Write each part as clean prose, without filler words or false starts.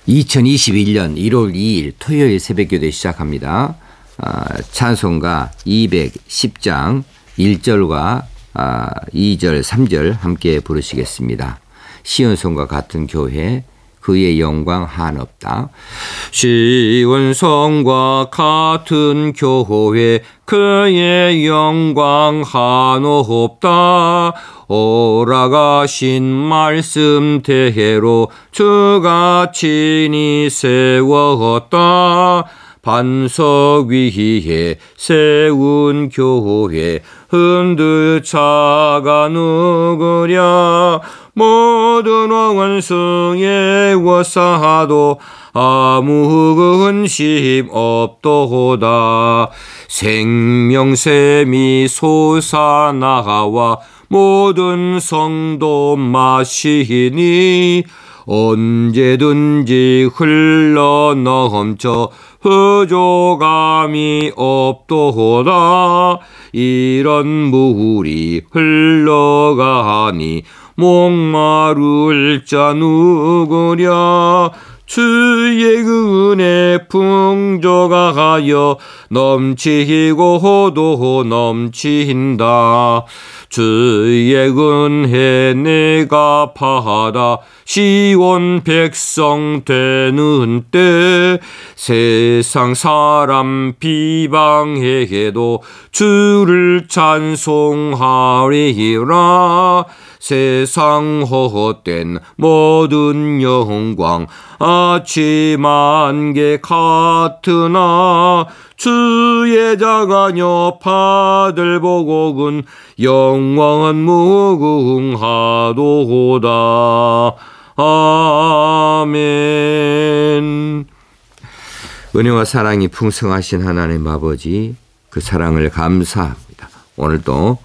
2021년 1월 2일 토요일 새벽기도 시작합니다. 찬송가 210장 1절과 2절, 3절 함께 부르시겠습니다. 시온성과 같은 교회, 그의 영광 한없다. 시온성과 같은 교회, 그의 영광 한없다. 오라가신 말씀대로 주가 친히 세웠다. 반석 위에 세운 교회, 흔들 자가 누구랴. 모든 원수의 워사도 아무 근심 없도다. 생명샘이 솟아나와 모든 성도 마시니 언제든지 흘러넘쳐 흡족함이 없도다. 이런 물이 흘러가니 목마를 자 누구랴. 주의 은혜 풍족하여 넘치고도 넘친다. 주의 은혜 내가 받아 시온 백성 되는 때 세상 사람 비방해도 주를 찬송하리라. 세상 헛된 모든 영광 아침 안개 같으나 주의 자가녀 파들 보고은 영원한 무궁하도다. 아멘. 은혜와 사랑이 풍성하신 하나님 아버지, 그 사랑을 감사합니다. 오늘도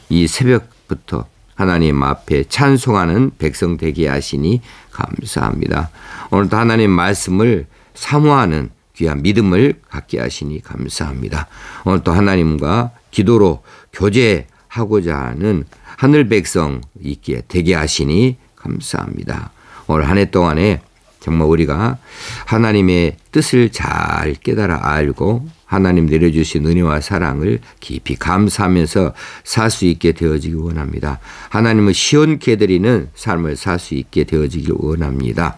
이 새벽부터 하나님 앞에 찬송하는 백성 되게 하시니 감사합니다. 오늘도 하나님 말씀을 사모하는 귀한 믿음을 갖게 하시니 감사합니다. 오늘도 하나님과 기도로 교제하고자 하는 하늘 백성 있게 되게 하시니 감사합니다. 오늘 한 해 동안에 정말 우리가 하나님의 뜻을 잘 깨달아 알고 하나님 내려주신 은혜와 사랑을 깊이 감사하면서 살 수 있게 되어지기 원합니다. 하나님을 시원케 드리는 삶을 살 수 있게 되어지길 원합니다.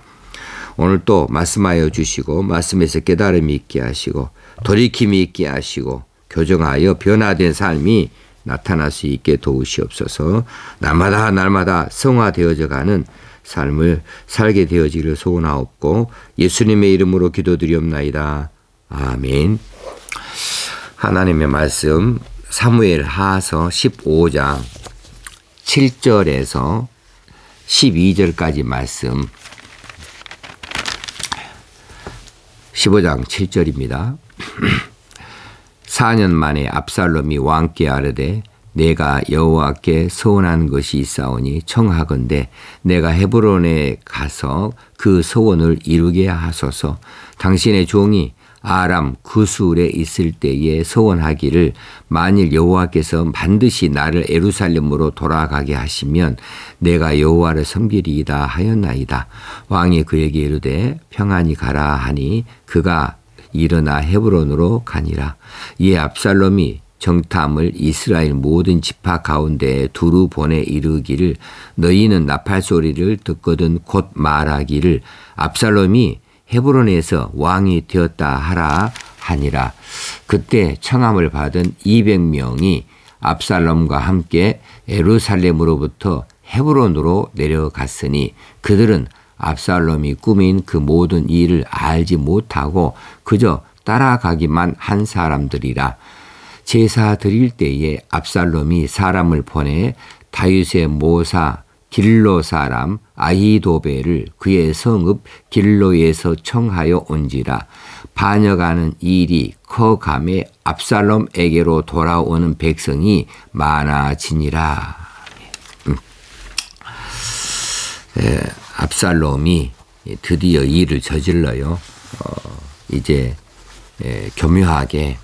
오늘 또 말씀하여 주시고 말씀에서 깨달음이 있게 하시고 돌이킴이 있게 하시고 교정하여 변화된 삶이 나타날 수 있게 도우시옵소서. 날마다 성화되어져 가는 삶을 살게 되어지기를 소원하옵고 예수님의 이름으로 기도드리옵나이다. 아멘. 하나님의 말씀 사무엘 하서 15장 7절에서 12절까지 말씀 15장 7절입니다. 4년 만에 압살롬이 왕께 아뢰되 내가 여호와께 서원한 것이 있사오니 청하건대 내가 헤브론에 가서 그 소원을 이루게 하소서. 당신의 종이 아람 구술에 있을 때에 서원하기를 만일 여호와께서 반드시 나를 예루살렘으로 돌아가게 하시면 내가 여호와를 섬기리이다 하였나이다. 왕이 그에게 이르되 평안히 가라 하니 그가 일어나 헤브론으로 가니라. 이에 압살롬이 정탐을 이스라엘 모든 지파 가운데 두루 보내 이르기를 너희는 나팔 소리를 듣거든 곧 말하기를 압살롬이 헤브론에서 왕이 되었다 하라 하니라. 그때 청함을 받은 200명이 압살롬과 함께 예루살렘으로부터 헤브론으로 내려갔으니 그들은 압살롬이 꾸민 그 모든 일을 알지 못하고 그저 따라가기만 한 사람들이라. 제사 드릴 때에 압살롬이 사람을 보내 다윗의 모사 길로 사람 아히도벨을 그의 성읍 길로에서 청하여 온지라. 반역하는 일이 커감에 압살롬에게로 돌아오는 백성이 많아지니라. 압살롬이 드디어 일을 저질러요. 이제 교묘하게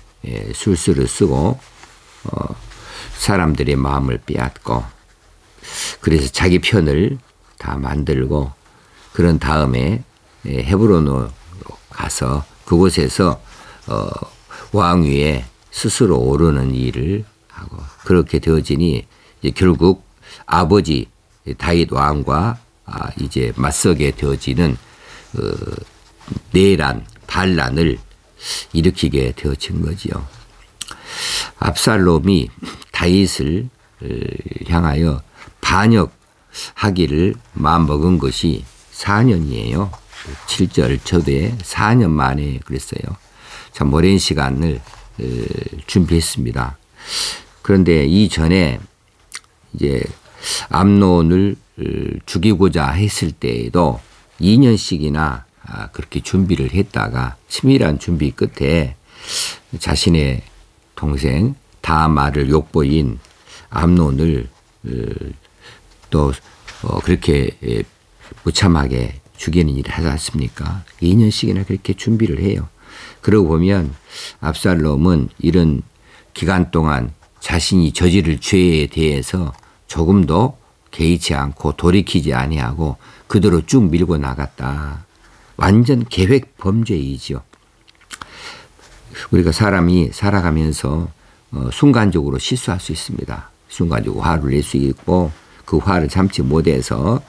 술수를 쓰고 사람들의 마음을 빼앗고 그래서 자기 편을 다 만들고 그런 다음에 헤브론으로 가서 그곳에서 왕위에 스스로 오르는 일을 하고 그렇게 되어지니 이제 결국 아버지 다윗 왕과 이제 맞서게 되어지는 내란 반란을 일으키게 되어진 거지요. 압살롬이 다윗을 향하여 반역하기를 마음먹은 것이 4년이에요. 7절 초대에 4년 만에 그랬어요. 참 오랜 시간을 준비했습니다. 그런데 이전에 이제 암논을 죽이고자 했을 때에도 2년씩이나 그렇게 준비를 했다가 치밀한 준비 끝에 자신의 동생 다말을 욕보인 암논을 또 그렇게 무참하게 죽이는 일을 하지 않습니까? 2년씩이나 그렇게 준비를 해요. 그러고 보면 압살롬은 이런 기간 동안 자신이 저지를 죄에 대해서 조금도 개의치 않고 돌이키지 아니하고 그대로 쭉 밀고 나갔다. 완전 계획 범죄이죠. 우리가 사람이 살아가면서 순간적으로 실수할 수 있습니다. 순간적으로 화를 낼 수 있고 그 화를 참지 못해서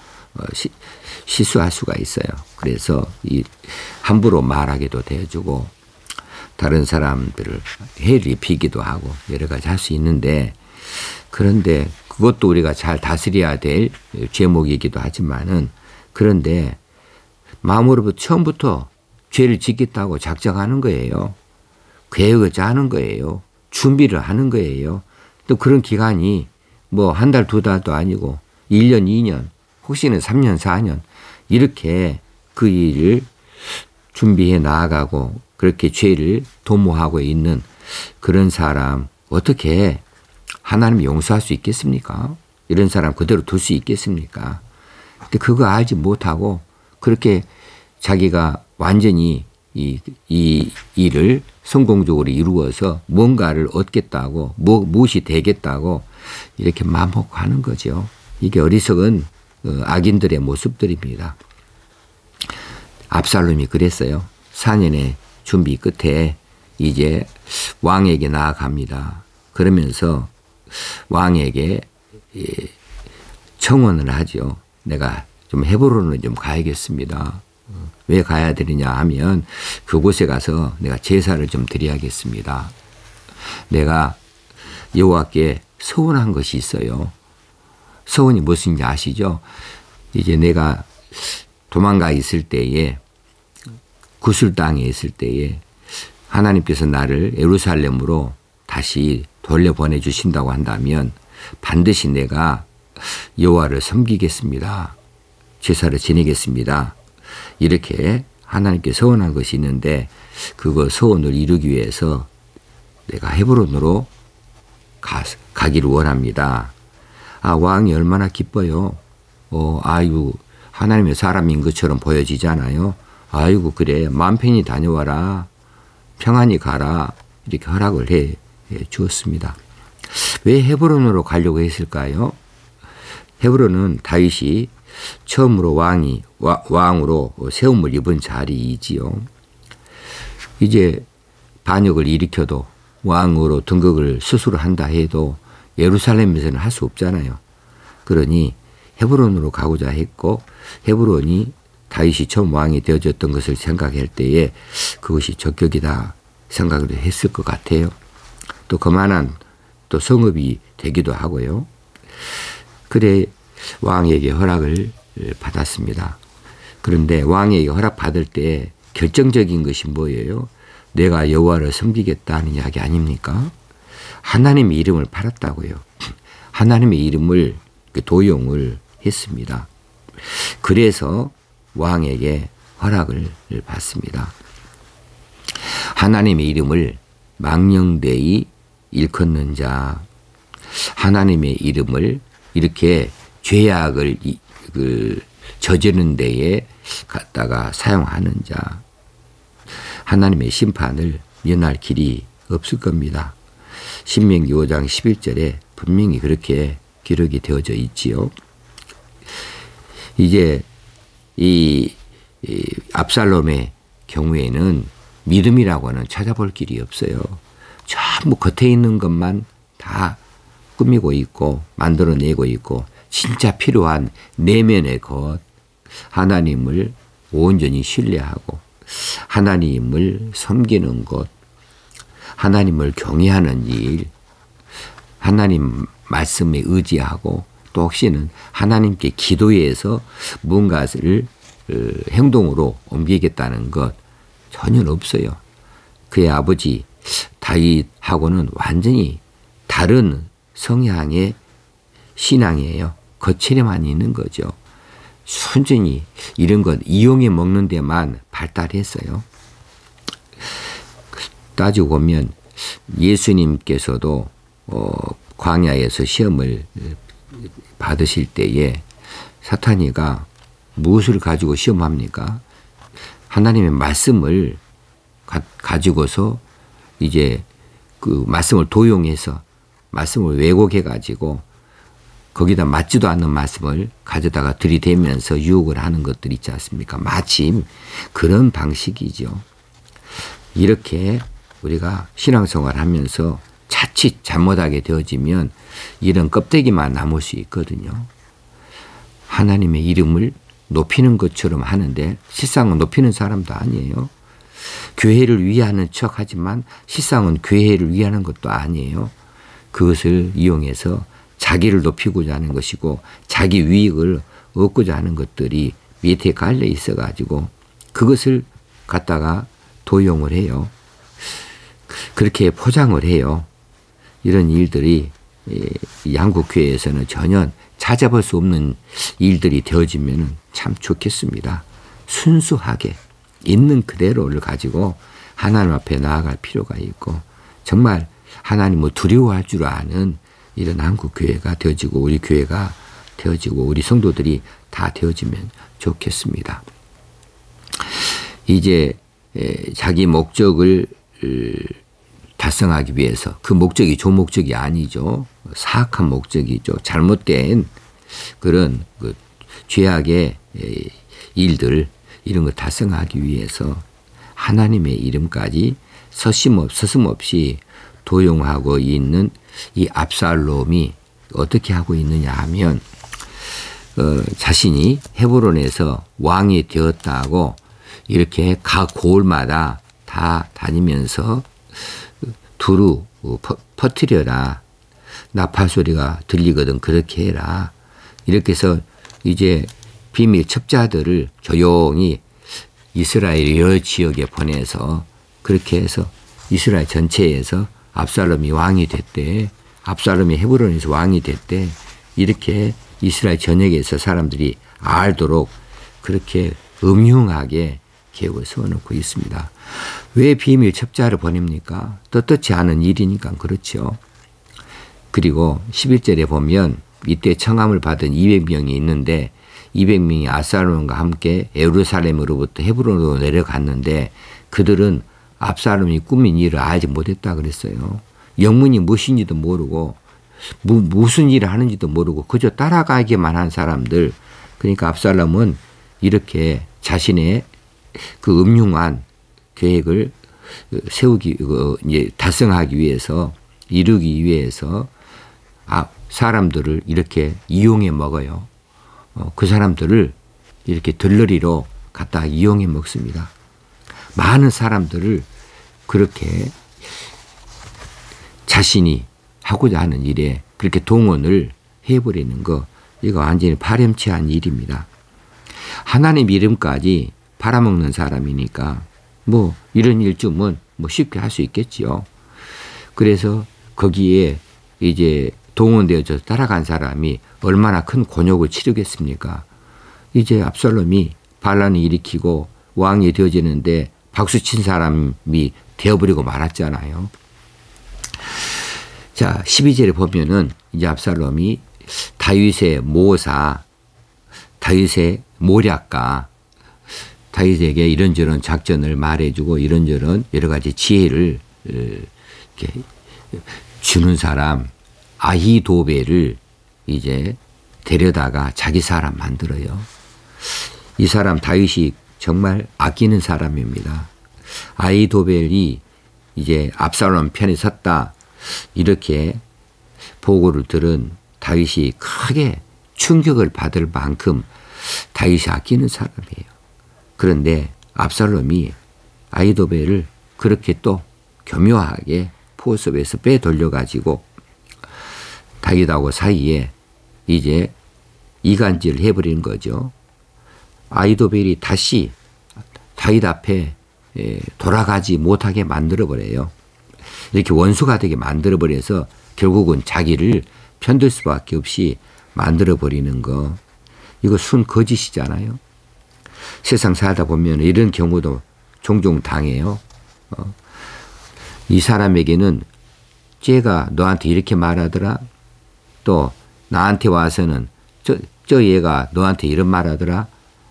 실수할 수가 있어요. 그래서 함부로 말하게도 되어주고 다른 사람들을 해를 입히기도 하고 여러 가지 할 수 있는데 그런데 그것도 우리가 잘 다스려야 될 죄목이기도 하지만은 그런데 마음으로부터 처음부터 죄를 짓겠다고 작정하는 거예요. 계획을 짜는 거예요. 준비를 하는 거예요. 또 그런 기간이 뭐 한 달, 두 달도 아니고 1년, 2년, 혹시는 3년, 4년 이렇게 그 일을 준비해 나아가고 그렇게 죄를 도모하고 있는 그런 사람 어떻게 하나님이 용서할 수 있겠습니까? 이런 사람 그대로 둘 수 있겠습니까? 근데 그거 알지 못하고 그렇게 자기가 완전히 이 일을 성공적으로 이루어서 뭔가를 얻겠다고 무엇이 되겠다고 이렇게 마음먹고 하는 거죠. 이게 어리석은 악인들의 모습들입니다. 압살롬이 그랬어요. 4년의 준비 끝에 이제 왕에게 나아갑니다. 그러면서 왕에게 청원을 하죠. 내가 좀 헤브론으로 좀 가야겠습니다. 왜 가야 되느냐 하면 그곳에 가서 내가 제사를 좀 드려야겠습니다. 내가 여호와께 서원한 것이 있어요. 서원이 무엇인지 아시죠? 이제 내가 도망가 있을 때에 구슬 땅에 있을 때에 하나님께서 나를 예루살렘으로 다시 돌려보내 주신다고 한다면 반드시 내가 여호와를 섬기겠습니다. 제사를 지내겠습니다. 이렇게 하나님께 서원한 것이 있는데 그거 서원을 이루기 위해서 내가 헤브론으로 가기를 원합니다. 왕이 얼마나 기뻐요. 아이고 하나님의 사람인 것처럼 보여지잖아요. 아이고 그래 마음 편히 다녀와라. 평안히 가라. 이렇게 허락을 해 주었습니다. 왜 헤브론으로 가려고 했을까요? 헤브론은 다윗이 처음으로 왕으로 세움을 입은 자리이지요. 이제 반역을 일으켜도 왕으로 등극을 스스로 한다 해도 예루살렘에서는 할 수 없잖아요. 그러니 헤브론으로 가고자 했고 헤브론이 다윗이 처음 왕이 되어졌던 것을 생각할 때에 그것이 적격이다 생각을 했을 것 같아요. 또 그만한 또 성읍이 되기도 하고요. 그래 왕에게 허락을 받았습니다. 그런데 왕에게 허락받을 때 결정적인 것이 뭐예요? 내가 여호와를 섬기겠다는 이야기 아닙니까? 하나님의 이름을 팔았다고요. 하나님의 이름을 도용을 했습니다. 그래서 왕에게 허락을 받습니다. 하나님의 이름을 망령되이 일컫는 자, 하나님의 이름을 이렇게 죄악을 저지르는 데에 갖다가 사용하는 자, 하나님의 심판을 면할 길이 없을 겁니다. 신명기 5장 11절에 분명히 그렇게 기록이 되어져 있지요. 이제 이 이 압살롬의 경우에는 믿음이라고는 찾아볼 길이 없어요. 전부 겉에 있는 것만 다 꾸미고 있고 만들어내고 있고 진짜 필요한 내면의 것, 하나님을 온전히 신뢰하고 하나님을 섬기는 것, 하나님을 경외하는 일, 하나님 말씀에 의지하고 또 혹시는 하나님께 기도해서 무언가를 행동으로 옮기겠다는 것 전혀 없어요. 그의 아버지 다윗하고는 완전히 다른 성향의 신앙이에요. 거칠에만 있는 거죠. 순전히 이런 것 이용해 먹는 데만 발달했어요. 따지고 보면 예수님께서도 광야에서 시험을 받으실 때에 사탄이가 무엇을 가지고 시험합니까? 하나님의 말씀을 가지고서 이제 그 말씀을 도용해서 말씀을 왜곡해 가지고 거기다 맞지도 않는 말씀을 가져다가 들이대면서 유혹을 하는 것들 있지 않습니까? 마침 그런 방식이죠. 이렇게 우리가 신앙생활 하면서 자칫 잘못하게 되어지면 이런 껍데기만 남을 수 있거든요. 하나님의 이름을 높이는 것처럼 하는데 실상은 높이는 사람도 아니에요. 교회를 위하는 척 하지만 실상은 교회를 위하는 것도 아니에요. 그것을 이용해서 자기를 높이고자 하는 것이고 자기 유익을 얻고자 하는 것들이 밑에 깔려 있어가지고 그것을 갖다가 도용을 해요. 그렇게 포장을 해요. 이런 일들이 양국교회에서는 전혀 찾아볼 수 없는 일들이 되어지면 참 좋겠습니다. 순수하게 있는 그대로를 가지고 하나님 앞에 나아갈 필요가 있고 정말 하나님을 두려워할 줄 아는 이런 한국교회가 되어지고 우리 교회가 되어지고 우리 성도들이 다 되어지면 좋겠습니다. 이제 자기 목적을 달성하기 위해서 그 목적이 좋은 목적이 아니죠. 사악한 목적이죠. 잘못된 그런 그 죄악의 일들 이런 걸 달성하기 위해서 하나님의 이름까지 서슴없이 도용하고 있는 이 압살롬이 어떻게 하고 있느냐 하면 자신이 헤브론에서 왕이 되었다고 이렇게 각 고을마다 다 다니면서 두루 퍼뜨려라. 나팔 소리가 들리거든 그렇게 해라. 이렇게 해서 이제 비밀 첩자들을 조용히 이스라엘 여러 지역에 보내서 그렇게 해서 이스라엘 전체에서 압살롬이 왕이 됐대. 압살롬이 헤브론에서 왕이 됐대. 이렇게 이스라엘 전역에서 사람들이 알도록 그렇게 음흉하게 계획을 세워놓고 있습니다. 왜 비밀 첩자를 보냅니까? 떳떳지 않은 일이니까 그렇죠. 그리고 11절에 보면 이때 청함을 받은 200명이 있는데 200명이 압살롬과 함께 예루살렘으로부터 헤브론으로 내려갔는데 그들은 압살롬이 꾸민 일을 알지 못했다 그랬어요. 영문이 무엇인지도 모르고 무슨 일을 하는지도 모르고 그저 따라가기만 한 사람들. 그러니까 압살롬은 이렇게 자신의 그 음흉한 계획을 세우기 이제 달성하기 위해서 이루기 위해서 사람들을 이렇게 이용해 먹어요. 그 사람들을 이렇게 들러리로 갖다 이용해 먹습니다. 많은 사람들을 그렇게 자신이 하고자 하는 일에 그렇게 동원을 해버리는 거 이거 완전히 파렴치한 일입니다. 하나님 이름까지 팔아먹는 사람이니까 뭐 이런 일쯤은 뭐 쉽게 할 수 있겠지요. 그래서 거기에 이제 동원되어서 따라간 사람이 얼마나 큰 곤욕을 치르겠습니까? 이제 압살롬이 반란을 일으키고 왕이 되어지는데 박수친 사람이 되어버리고 말았잖아요. 자, 12절에 보면은 이제 압살롬이 다윗의 모사, 다윗의 모략가, 다윗에게 이런저런 작전을 말해주고 이런저런 여러 가지 지혜를 이렇게 주는 사람 아히도벨을 이제 데려다가 자기 사람 만들어요. 이 사람 다윗이 정말 아끼는 사람입니다. 아히도벨이 이제 압살롬 편에 섰다 이렇게 보고를 들은 다윗이 크게 충격을 받을 만큼 다윗이 아끼는 사람이에요. 그런데 압살롬이 아히도벨을 그렇게 또 교묘하게 포섭에서 빼돌려가지고 다윗하고 사이에 이제 이간질을 해버리는 거죠. 아히도벨이 다시 다윗 앞에 돌아가지 못하게 만들어버려요. 이렇게 원수가 되게 만들어버려서 결국은 자기를 편들 수밖에 없이 만들어버리는 거. 이거 순 거짓이잖아요. 세상 살다 보면 이런 경우도 종종 당해요. 이 사람에게는 쟤가 너한테 이렇게 말하더라. 또 나한테 와서는 저 얘가 너한테 이런 말하더라.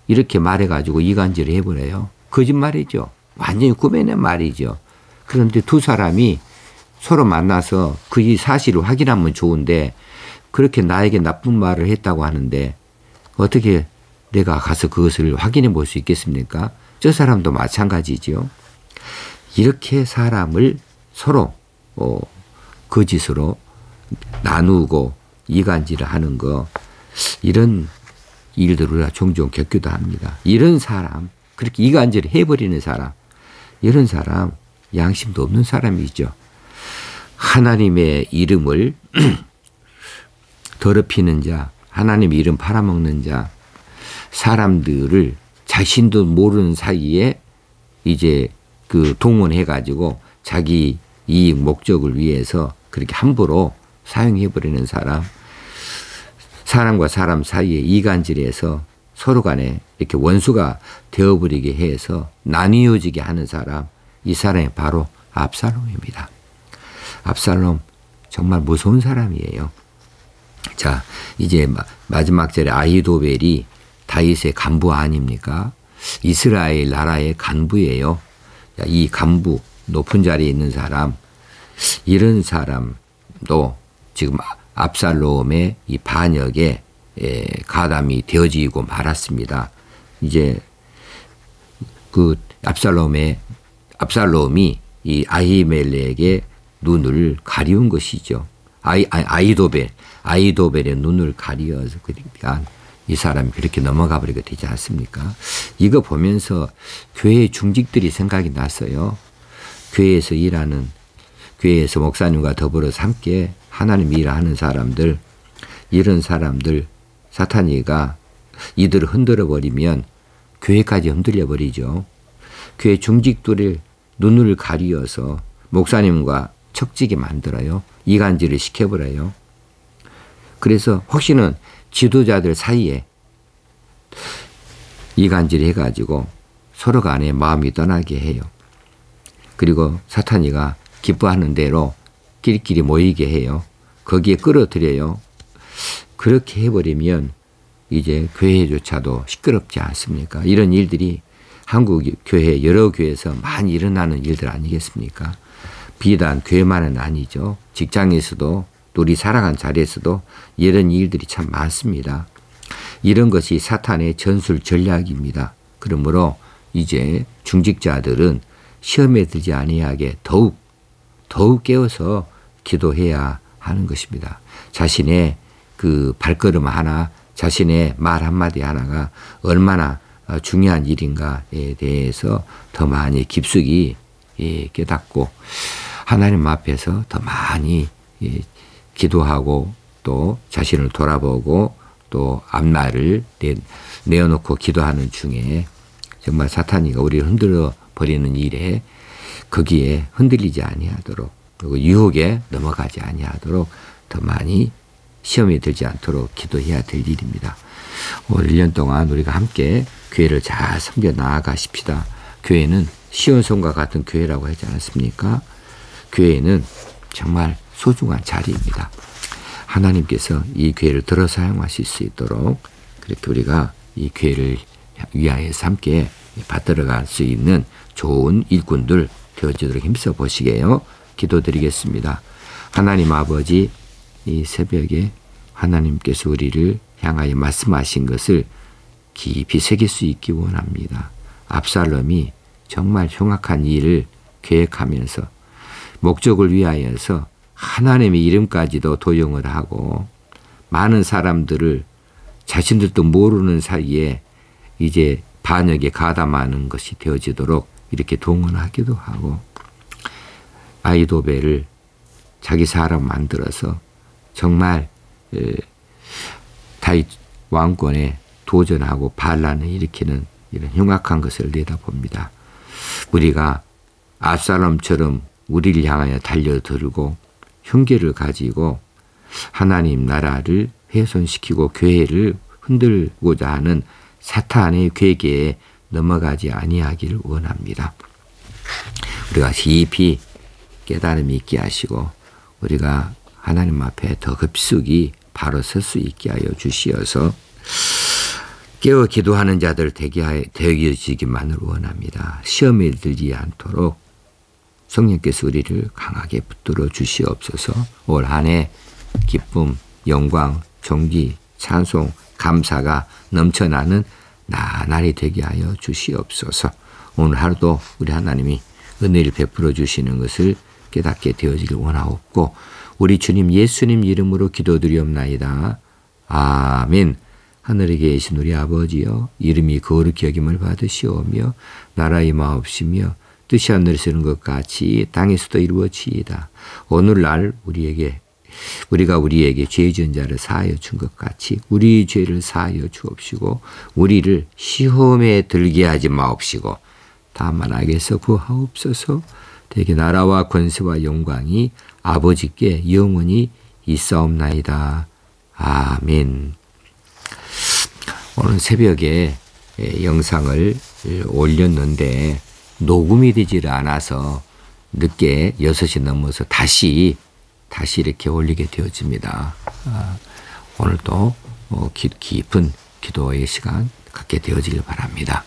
이렇게 말해가지고 이간질을 해버려요. 거짓말이죠. 완전히 꾸며낸 말이죠. 그런데 두 사람이 서로 만나서 그 사실을 확인하면 좋은데 그렇게 나에게 나쁜 말을 했다고 하는데 어떻게 내가 가서 그것을 확인해 볼 수 있겠습니까? 저 사람도 마찬가지죠. 이렇게 사람을 서로 거짓으로 나누고 이간질을 하는 거, 이런 일들을 우리가 종종 겪기도 합니다. 이런 사람, 그렇게 이간질을 해버리는 사람, 이런 사람 양심도 없는 사람이죠. 하나님의 이름을 더럽히는 자, 하나님의 이름 팔아먹는 자, 사람들을 자신도 모르는 사이에 이제 그 동원해가지고 자기 이익 목적을 위해서 그렇게 함부로 사용해버리는 사람, 사람과 사람 사이에 이간질해서 서로 간에 이렇게 원수가 되어버리게 해서 나뉘어지게 하는 사람, 이 사람이 바로 압살롬입니다. 압살롬 정말 무서운 사람이에요. 자, 이제 마지막 절에 아히도벨이 다윗의 간부 아닙니까? 이스라엘 나라의 간부예요. 이 간부, 높은 자리에 있는 사람, 이런 사람도 지금 압살롬의 이 반역에 가담이 되어지고 말았습니다. 이제 그 압살롬이 이 아히멜렉의 눈을 가리운 것이죠. 아히도벨의 눈을 가리어서 그러니까 이 사람이 그렇게 넘어가 버리게 되지 않습니까? 이거 보면서 교회 중직들이 생각이 났어요. 교회에서 일하는, 교회에서 목사님과 더불어서 함께 하나님 일을 하는 사람들, 이런 사람들 사탄이가 이들을 흔들어 버리면 교회까지 흔들려 버리죠. 교회 중직들을 눈을 가리어서 목사님과 척지게 만들어요. 이간질을 시켜버려요. 그래서 혹시는 지도자들 사이에 이간질 해가지고 서로 간에 마음이 떠나게 해요. 그리고 사탄이가 기뻐하는 대로 끼리끼리 모이게 해요. 거기에 끌어들여요. 그렇게 해버리면 이제 교회조차도 시끄럽지 않습니까? 이런 일들이 한국 교회 여러 교회에서 많이 일어나는 일들 아니겠습니까? 비단 교회만은 아니죠. 직장에서도 또 우리 살아간 자리에서도 이런 일들이 참 많습니다. 이런 것이 사탄의 전술 전략입니다. 그러므로 이제 중직자들은 시험에 들지 아니하게 더욱 깨어서 기도해야 하는 것입니다. 자신의 그 발걸음 하나, 자신의 말 한마디 하나가 얼마나 중요한 일인가에 대해서 더 많이 깊숙이 깨닫고 하나님 앞에서 더 많이 기도하고 또 자신을 돌아보고 또 앞날을 내어놓고 기도하는 중에 정말 사탄이가 우리를 흔들어 버리는 일에 거기에 흔들리지 아니하도록 그리고 유혹에 넘어가지 아니하도록 더 많이 시험에 들지 않도록 기도해야 될 일입니다. 올 1년 동안 우리가 함께 교회를 잘 섬겨 나아가십시다. 교회는 시온성과 같은 교회라고 하지 않았습니까? 교회는 정말 소중한 자리입니다. 하나님께서 이 교회를 들어 사용하실 수 있도록 그렇게 우리가 이 교회를 위하여서 함께 받들어갈 수 있는 좋은 일꾼들 되어지도록 힘써 보시게요. 기도드리겠습니다. 하나님 아버지, 이 새벽에 하나님께서 우리를 향하여 말씀하신 것을 깊이 새길 수 있기 원합니다. 압살롬이 정말 흉악한 일을 계획하면서 목적을 위하여서 하나님의 이름까지도 도용을 하고 많은 사람들을 자신들도 모르는 사이에 이제 반역에 가담하는 것이 되어지도록 이렇게 동원하기도 하고 아히도벨을 자기 사람 만들어서 정말 다윗 왕권에 도전하고 반란을 일으키는 이런 흉악한 것을 내다봅니다. 우리가 압살롬처럼 우리를 향하여 달려들고 흉계를 가지고 하나님 나라를 훼손시키고 교회를 흔들고자 하는 사탄의 괴계에 넘어가지 아니하기를 원합니다. 우리가 깊이 깨달음이 있게 하시고 우리가 하나님 앞에 더 급속히 바로 설 수 있게 하여 주시어서 깨어 기도하는 자들 되어지기만을 원합니다. 시험에 들지 않도록 성령께서 우리를 강하게 붙들어 주시옵소서. 올 한 해 기쁨, 영광, 존귀, 찬송, 감사가 넘쳐나는 나날이 되게 하여 주시옵소서. 오늘 하루도 우리 하나님이 은혜를 베풀어 주시는 것을 깨닫게 되어지길 원하옵고 우리 주님 예수님 이름으로 기도드리옵나이다. 아멘. 하늘에 계신 우리 아버지여, 이름이 거룩히 여김을 받으시오며 나라의 임하옵시며 뜻이 하늘에서는 것 같이 땅에서도 이루어지이다. 오늘날 우리가 우리에게 죄 지은 자를 사하여 준 것 같이 우리 죄를 사하여 주옵시고 우리를 시험에 들게 하지 마옵시고 다만 악에서 구하옵소서. 대개 나라와 권세와 영광이 아버지께 영원히 있사옵나이다. 아멘. 오늘 새벽에 영상을 올렸는데 녹음이 되질 않아서 늦게 6시 넘어서 다시 이렇게 올리게 되어집니다. 오늘도 깊은 기도의 시간 갖게 되어지길 바랍니다.